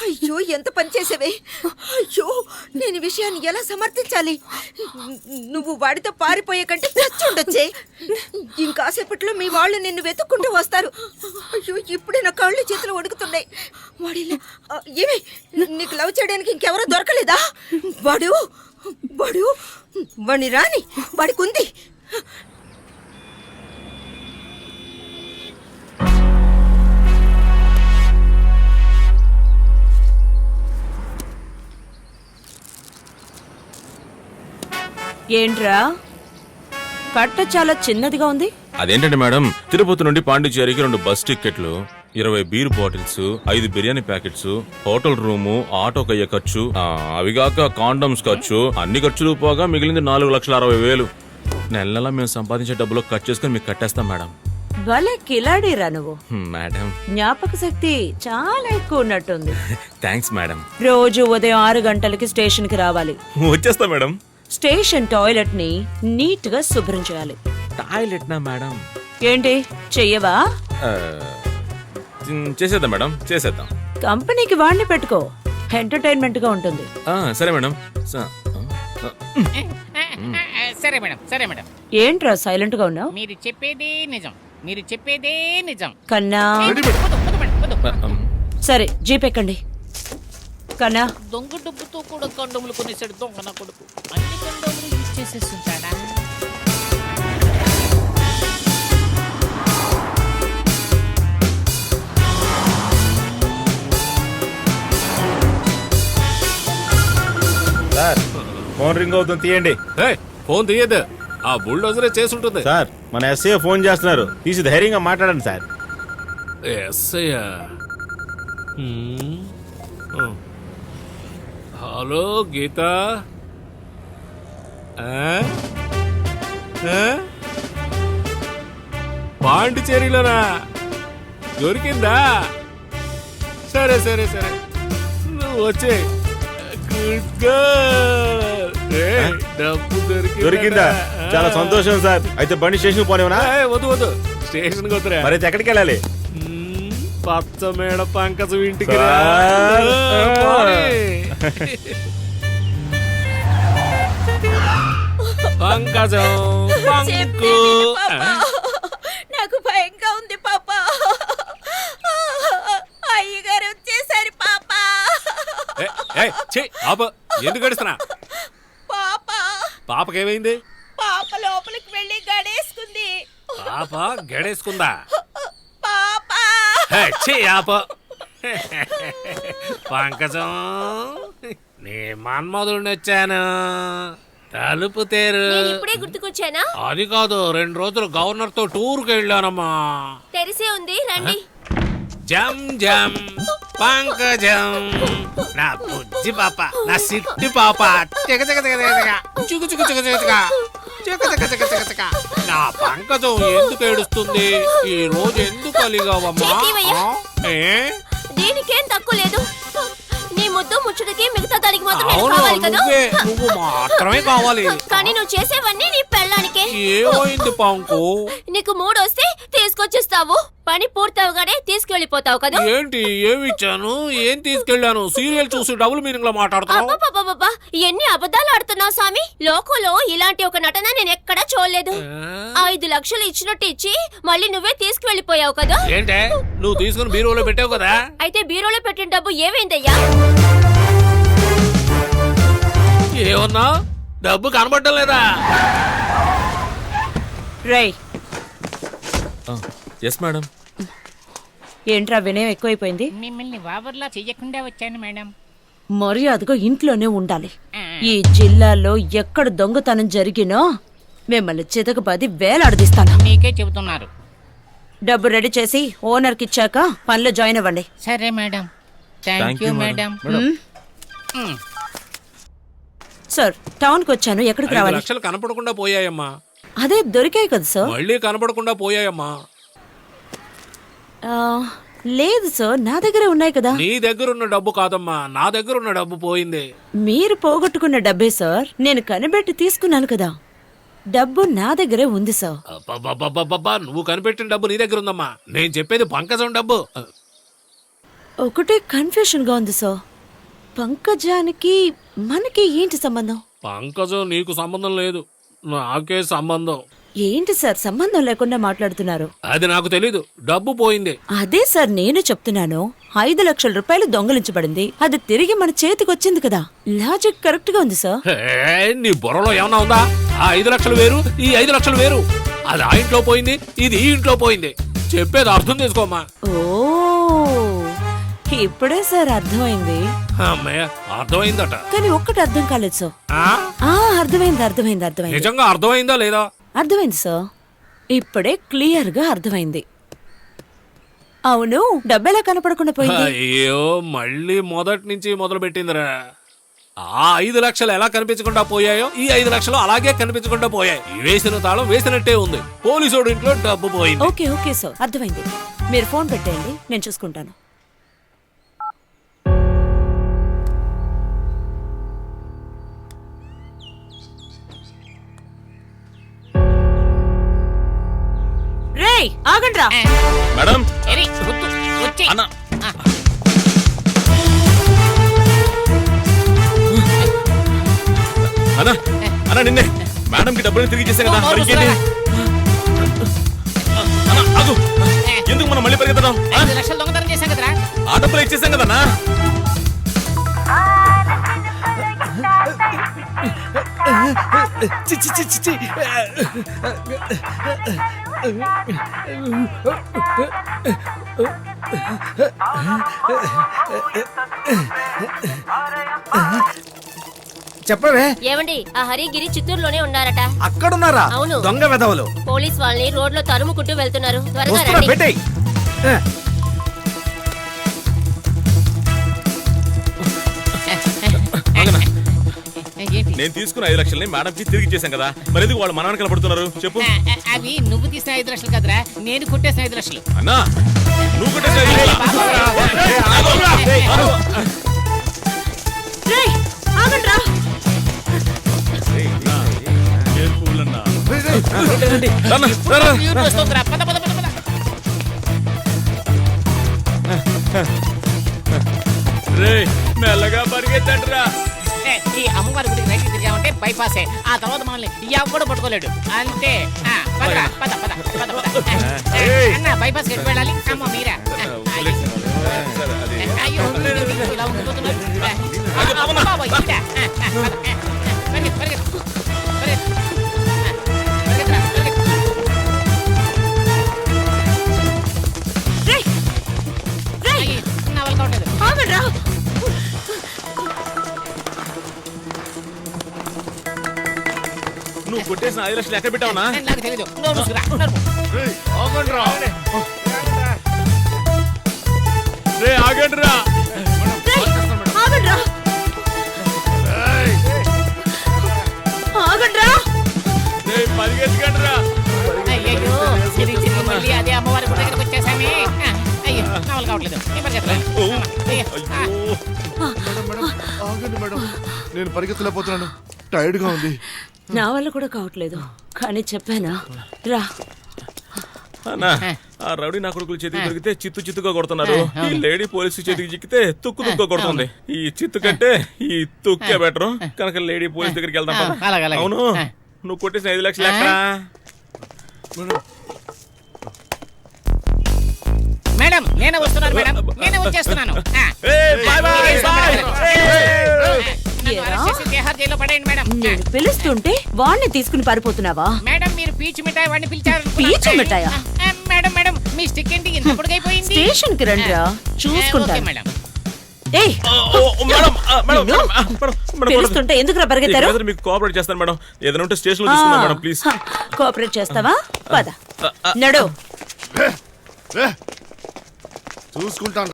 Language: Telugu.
అయ్యో ఎంత పని చేసేవే. అయ్యో నేను ఈ విషయాన్ని ఎలా సమర్థించాలి. నువ్వు వాడితో పారిపోయే కంటే చచ్చుండొచ్చే. ఇంకాసేపట్లో మీ వాళ్ళు నిన్ను వెతుక్కుంటూ వస్తారు. అయ్యో ఇప్పుడే నా కాళ్ళు చేతులు వణుకుతున్నాయి. వాడి ఏమి నీకు లవ్ చేయడానికి ఇంకెవరో దొరకలేదా? వాడు వాడు వాడిని రాని వాడికి ఉంది. ఏంట్రా కట్ట చాలా చిన్నదిగా ఉంది. అదేంటండి మేడం, తిరుపతి నుండి పాండిచేరికి 2 బస్ టికెట్లు, 20 beer bottles, 5 biryani packets, hotel room, ఆటోకి అయ్యే ఖర్చు, అవిగాక కాండమ్స్ ఖర్చు, అన్ని ఖర్చులు పోగా మిగిలింది 4,60,000. నెల నెల మేము సంపాదించే డబ్బులో కట్ చేసుకుని మీకు కట్టేస్తాం మేడం. భలే కిలాడీరా నువ్వు. మేడం జ్ఞాపక శక్తి చాలా ఎక్కువ ఉన్నట్టుంది. Thanks madam. రోజు ఉదయం 6 గంటలకి స్టేషన్ కి రావాలి. వచ్చేస్తా మేడం. స్టేషన్ టాయిలెట్ ని నీట్ గా శుభ్రం చేయాలి. టాయిలెట్ నా మేడం? ఏంటి చెయ్యవా? చేసేద్దాం మేడం, చేసేద్దాం. కంపెనీకి వాడిని పెట్టుకో, ఎంటర్టైన్మెంట్ గా ఉంటుంది. సరే మేడం. సరే మేడం, సరే మేడం. ఏంట్రా సైలెంట్ గా ఉన్నావు? మీరు చెప్పేదే నిజం, మీరు చెప్పేదే నిజం. కన్నా వద్దు మేడం. సరే జీప్ ఎక్కండి. కన్నా దొంగ డబ్బుతో కూడా కండములు కొనేసాడు దొంగ నా కొడుకు. అన్ని కండములు యూజ్ చేసేస్తుంటాడా? సార్ ఫోన్ రింగ్ అవుతుంది, తీయండి. ఫోన్ తీయద్దు, ఆ బుల్డోజరే చేసుంటుంది. సార్ మన ఎస్ఐ ఫోన్ చేస్తున్నారు, తీసి ధైర్యంగా మాట్లాడండి సార్. ఎస్ఐయా? హలో గీత, పాండిచేరిలోనా? దొరికిందా? సరే సరే సరే, నువ్వు వచ్చే. Good girl. డబ్బు దొరికిందా? చాలా సంతోషం సార్. అయితే బండి స్టేషన్ పోనేవనా? వద్దు వద్దు, స్టేషన్ వద్దురా. మరి అయితే ఎక్కడికి వెళ్ళాలి? పచ్చ మేడ పంకజం ఇంటికి రా. పంకజం పంకు. నాకు భయంగా ఉంది పాప. అయ్యగారు వచ్చేసారు పాప. ఎందుకు గడుస్తున్నా? పాప పాపకేమైంది? పాప లోపలికి వెళ్ళి గడేసుకుంది. పాప గడేసుకుందా? పాప పంకజం, నీ మన్మధుడిని వచ్చాను. తలుపు తేరు. ఇప్పుడే గుర్తుకొచ్చానా? అది కాదు, 2 రోజులు గవర్నర్ తో టూర్కి వెళ్ళానమ్మా. తెరిసే ఉంది, రండి. జం జం పంకజం, నా బుజ్జి పాప, నా సిట్టి పాప. చిక చిక చిక చిక చుకు చుకు చుకు చుక చిక చిక చిక చిక చిక. నా పంకజం ఎందుకు ఏడుస్తుంది? ఈ రోజు ఎందుకు అలిగావమ్మా? దీనికేం తక్కువ లేదు. నీ ముద్దు ముచ్చుడికి మిగతా దానికి మాత్రం నేను అవును, కావాలి కదా. నువ్వు మాత్రమే కావాలి. కానీ నువ్వు చేసేవన్నీ నీ పెళ్ళానికే. ఏమైంది పాంకు? నీకు మూడొస్తే తీసుకొచ్చిస్తావు, పని పూర్తవగానే తీసుకెళ్లిపోతావు కదా. ఏంటి ఏమిచ్చాను? ఏం తీసుకెళ్ళాను? సీరియల్ చూసి డబుల్ మీనింగ్ లో మాట్లాడుతున్నావు. అబ్బబ్బబ్బబ్బా, ఎన్ని అబద్ధాలు ఆడుతున్నావు సామి. లోకంలో ఇలాంటి ఒక నటన నేను ఎక్కడా చూడలేదు. 5 లక్షలు ఇచ్చినట్టు ఇచ్చి మళ్ళీ నువ్వే తీసుకువెళ్ళిపోయావు కదా. ఏంటే నువ్వు తీసుకుని బీరువాలో పెట్టావు కదా? అయితే బీరోలో పెట్టిన డబ్బు ఏమైందయ్యా? ఏమన్నా? డబ్బు కనబడటం లేదా? రేయ్ ఎస్ మేడం. ఏంట్రా వినయం ఎక్కువైపోయింది. మిమ్మల్ని వావర్లా చెయ్యకుండా వచ్చాను మేడం. మర్యాదగా ఇంట్లోనే ఉండాలి. ఈ జిల్లాలో ఎక్కడ దొంగతనం జరిగినో మిమ్మల్ని చితకపది వేలాడదీస్తాను. మీకే చెబుతున్నారు. డబ్బు రెడీ చేసి ఓనర్కి ఇచ్చాక పనిలో జాయిన్ అవ్వండి. సరే madam. Thank you madam. Sir టౌన్కి వచ్చాను, ఎక్కడికి 5 రావాలి? లక్షలు కనపడకుండా పోయాయమ్మా. అదే దొరికాయి కదా సార్. మళ్ళీ కనపడకుండా పోయాయమ్మా. లేదు సార్, నా దగ్గరే ఉన్నాయి కదా. నీ దగ్గర ఉన్న డబ్బు కాదమ్మా, నా దగ్గర ఉన్న డబ్బు పోయింది. మీరు పోగొట్టుకున్న డబ్బే సార్, నేను కనిపెట్టి తీసుకున్నాను కదా. డబ్బు నా దగ్గరే ఉంది సార్. అబ్బబ్బబ్బబ్బబ్బా, నువ్వు కనిపెట్టిన డబ్బు నీ దగ్గర ఉందమ్మా. నేను చెప్పేది పంకజం డబ్బు. ఒకటే కన్ఫ్యూషన్ గా ఉంది సార్. పంకజానికి మనకి ఏంటి సంబంధం? పంకజం నీకు సంబంధం లేదు, నాకే సంబంధం. ఏంటి సార్ సంబంధం లేకుండా మాట్లాడుతున్నారు? అది నాకు తెలీదు, డబ్బు పోయింది. అదే సార్ నేను చెప్తున్నాను. 5 లక్షల రూపాయలు దొంగలించబడింది, అది తిరిగి మన చేతికి వచ్చింది కదా. లాజిక్ కరెక్ట్ గా ఉంది సార్. నీ బుర్రలో ఏమన్నా ఉందా? ఆ 5 లక్షలు వేరు, ఈ 5 లక్షలు వేరు. అది ఆ ఇంట్లో పోయింది, ఇది ఈ ఇంట్లో పోయింది. చెప్పేది అర్థం చేసుకోమ్మా. ఓ ఇప్పుడే సార్ అర్థమైంది. అమ్మయ్య, అర్థమైందట. కానీ ఒక్కటి అర్థం కాలేదు సార్. ఆ? అర్థమైంది నిజంగా అర్థమైందా లేదా? అర్థమైంది సార్. ఇప్పుడే క్లియర్ గా అర్థమైంది. అవును, డబ్బెలా కనపడకుండా పోయింది? అయ్యో, మళ్ళీ మొదటి నుంచి మొదలు పెట్టిందిరా. ఆ 5 లక్షలు ఎలా కనిపించకుండా పోయాయో, ఈ 5 లక్షలు అలాగే కనిపించకుండా పోయాయి. వేసిన తాళం వేసినట్టే ఉంది. పోలీసోడు ఇంట్లో డబ్బు పోయింది. ఓకే సార్, అర్థమైంది. మీరు ఫోన్ పెట్టేయండి, నేను చూసుకుంటాను. రేయ్ ఆగండ్రా. మేడం ఎరి, వద్దు, వచ్చి. అన్న ఆ, అన్న అన్న నిన్నే మేడం కి డబ్బులు తిరిగి ఇచ్చేసాం కదా, మరి ఇంకేంటి? అన్న ఆగు, ఎందుకు మనం మళ్ళీ పరిగెత్తడం? 5 లక్షలు దొంగతనం చేశాం కదరా. ఆ డబ్బులు ఇచ్చేసాం కదన్నా. చెప్పవే. ఏమండి, ఆ హరిగిరి చిత్తూరులోనే ఉన్నారట. అక్కడున్నారా? అవును. దొంగ వెధవలు పోలీస్ వాళ్ళని రోడ్లో తరుముకుంటూ వెళ్తున్నారు. త్వరగా వస్తున్నా, రండి. పెట్టేయ్. ఏంటి? నేను తీసుకున్న 5 లక్షల్ని మేడం కి తిరిగి ఇచ్చేసాం కదా, మరి ఎందుకు వాళ్ళు మనవనికి కనపడుతున్నారు చెప్పు? అవి నువ్వు తీసిన 5 లక్షలు కదరా, నేను కొట్టేసిన 5 లక్షలు. అన్నా నువ్వు కొట్టేసిన 5 లక్షలు. రేయ్ ఆగండ్రా. రాన్నా, రా, రా. ప్యూర్ వస్తుందిరా. పద పద పద పద. రేయ్ మెల్లగా పరిగెత్తండి రా. ఈ అమ్మవారి గుడికి రైట్ తిరిగామంటే బైపాసే. ఆ తర్వాత మనల్ని ఎవ్వడు పట్టుకోలేడు. అంతే. పదరా, పద పద పద పద. అన్న బైపాస్ ఎటు వెళ్ళాలి? అమ్మ మీరా? అయ్యో, ఇలా ఉండిపోతున్నారు. అమ్మ బాబోయ్, ఈడ. పరిగెత్తు, పరిగెత్తు, పరిగెత్తు. పరిగెత్తురా, పరిగెత్తు. రేయ్ రేయ్ అయ్యి, నా వల్ల కావట్లేదు. ఆగండ్రా. నువ్వు కొట్టేసిన 5 లక్షలు ఎక్కడ పెట్టావునా? నాకు తెలీదు. నోరు మూసుకురా, నోరు మూసు. రే ఆగండి రా. ఆగండ్రా. ఆగండ్రా. రే పరిగెత్తుకండి రా. అయ్యయ్యో, తిరిగి తిరిగి మళ్ళీ అదే అమ్మవారి గుడి దగ్గరకు వచ్చేసామి. అయ్యో, నా వల్ల కావట్లేదు. నేను పరిగెత్తరా. అయ్యో. ఆగండి మేడం, నేను పరిగెత్తలేకపోతున్నాను, టైర్డ్ గా ఉంది. నా వల్ల కూడా కావట్లేదు, కానీ చెప్పానా. రా. అన్నా ఆ రౌడీ నా కొడుకులు చేతికి దొరికితే చిత్తుగా కొడుతున్నారు. ఈ లేడీ పోలీసు చేతికి చిక్కితే తుక్కు కొడుతుంది. ఈ చిత్తు కంటే ఈ తుక్కే బెటర్ కనుక లేడీ పోలీస్ దగ్గరికి వెళ్దాం పద. అలాగే, అలాగే. అవును, నువ్వు కొట్టేసిన 5 లక్షలు ఎక్కడా? మేడం, నేనే వస్తున్నాను మేడం, నేనే వచ్చేస్తున్నాను. ఏయ్, బాయ్ బాయ్ బాయ్. నన్ను అరెస్ట్ చేసి తిహార్ జైల్లో పడేయండి మేడం. నేను పిలుస్తుంటే వాణ్ణి తీసుకుని పారిపోతున్నావా? మేడం, మీరు పీచు మిఠాయి వాడిని పిలిచారు. పీచు మిఠాయా? మేడం మేడం, మీ స్టిక్ ఏంటి ఇంత పొడుగైపోయింది? స్టేషన్ కి రండిరా, ఓకే చూసుకుంటాను. మేడం. ఏయ్ మేడం పిలుస్తుంటే ఎందుకు పరిగెత్తారు? మీకు కోఆపరేట్ చేస్తాను మేడం, ఏదైనా ఉంటే స్టేషన్ లో తీసుకుందాం మేడం ప్లీజ్. కోఆపరేట్ చేస్తావా? పద నడు. చూసుకుంటాను.